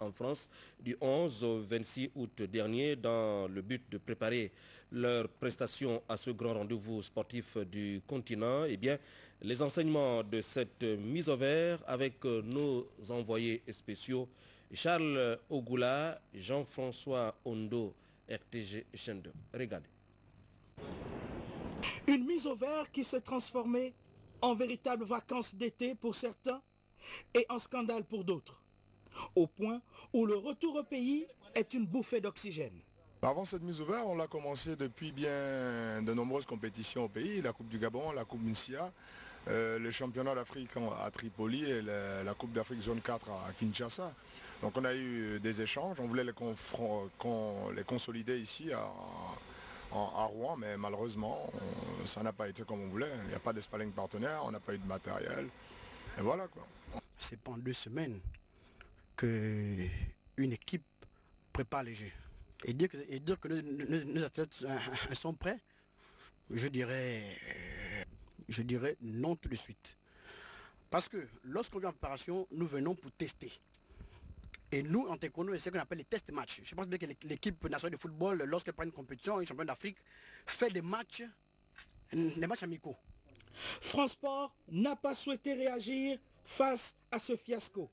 en France du 11 au 26 août dernier dans le but de préparer leur prestation à ce grand rendez-vous sportif du continent. Eh bien, les enseignements de cette mise au vert avec nos envoyés spéciaux Charles Ogoula, Jean-François Ondo, RTG chaîne 2. Regardez. Une mise au vert qui s'est transformée en véritable vacances d'été pour certains et en scandale pour d'autres, au point où le retour au pays est une bouffée d'oxygène. Avant cette mise au vert, on l'a commencé depuis bien de nombreuses compétitions au pays, la Coupe du Gabon, la Coupe Muncia, le championnat d'Afrique à Tripoli et la Coupe d'Afrique zone 4 à Kinshasa. Donc on a eu des échanges, on voulait les consolider ici à Rouen, mais malheureusement, ça n'a pas été comme on voulait. Il n'y a pas d'espaling partenaire, on n'a pas eu de matériel. Et voilà quoi. C'est pendant 2 semaines qu'une équipe prépare les Jeux. Et dire que nos athlètes sont prêts, je dirais non tout de suite. Parce que lorsqu'on vient en préparation, nous venons pour tester. Et nous, en taekwondo, c'est ce qu'on appelle les test matchs. Je pense bien que l'équipe nationale de football, lorsqu'elle prend une compétition, une championne d'Afrique, fait des matchs amicaux. France Sport n'a pas souhaité réagir face à ce fiasco.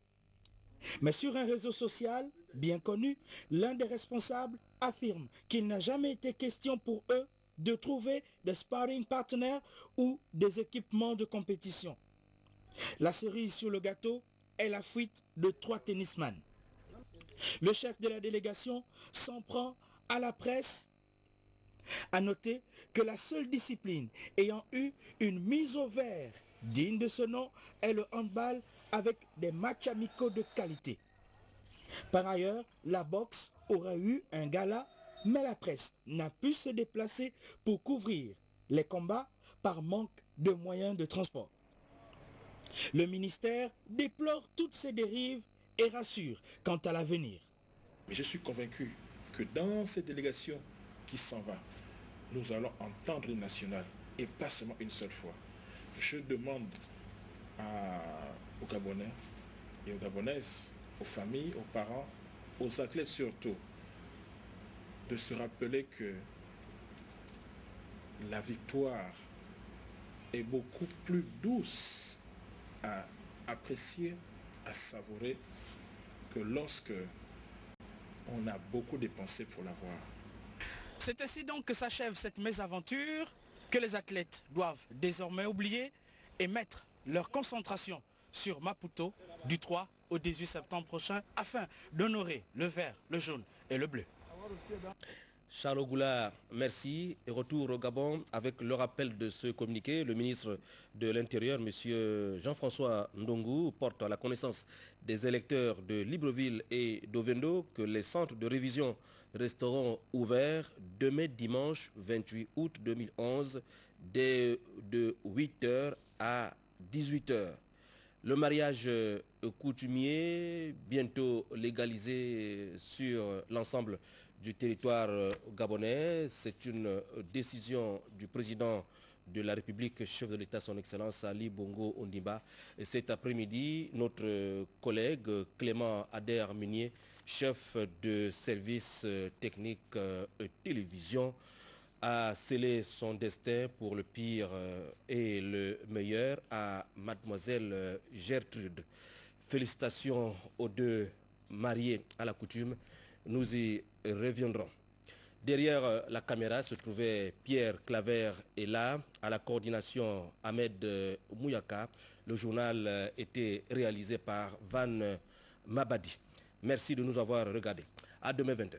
Mais sur un réseau social bien connu, l'un des responsables affirme qu'il n'a jamais été question pour eux de trouver des sparring partners ou des équipements de compétition. La cerise sur le gâteau est la fuite de 3 tennisman. Le chef de la délégation s'en prend à la presse. À noter que la seule discipline ayant eu une mise au vert digne de ce nom est le handball avec des matchs amicaux de qualité. Par ailleurs, la boxe aurait eu un gala, mais la presse n'a pu se déplacer pour couvrir les combats par manque de moyens de transport. Le ministère déplore toutes ces dérives et rassure quant à l'avenir. Mais je suis convaincu que dans cette délégation qui s'en va, nous allons entendre le national et pas seulement une seule fois. Je demande aux Gabonais et aux Gabonaises, aux familles, aux parents, aux athlètes surtout, de se rappeler que la victoire est beaucoup plus douce à apprécier, à savourer que lorsque on a beaucoup dépensé pour l'avoir. C'est ainsi donc que s'achève cette mésaventure que les athlètes doivent désormais oublier et mettre leur concentration sur Maputo du 3 au 18 septembre prochain afin d'honorer le vert, le jaune et le bleu. Charles Goulard, merci. Et retour au Gabon avec le rappel de ce communiqué. Le ministre de l'Intérieur, M. Jean-François Ndongo, porte à la connaissance des électeurs de Libreville et d'Ovendo que les centres de révision resteront ouverts demain dimanche 28 août 2011 de 8h à 18h. Le mariage coutumier, bientôt légalisé sur l'ensemble du territoire gabonais, c'est une décision du président de la République, chef de l'État, son Excellence Ali Bongo Ondimba. Et cet après-midi, notre collègue Clément Ader-Munier, chef de service technique télévision, a scellé son destin pour le pire et le meilleur à mademoiselle Gertrude. Félicitations aux deux mariés à la coutume. Nous y reviendrons. Derrière la caméra se trouvait Pierre Claver et là, à la coordination Ahmed Mouyaka. Le journal était réalisé par Van Mabadi. Merci de nous avoir regardés. À demain 20h.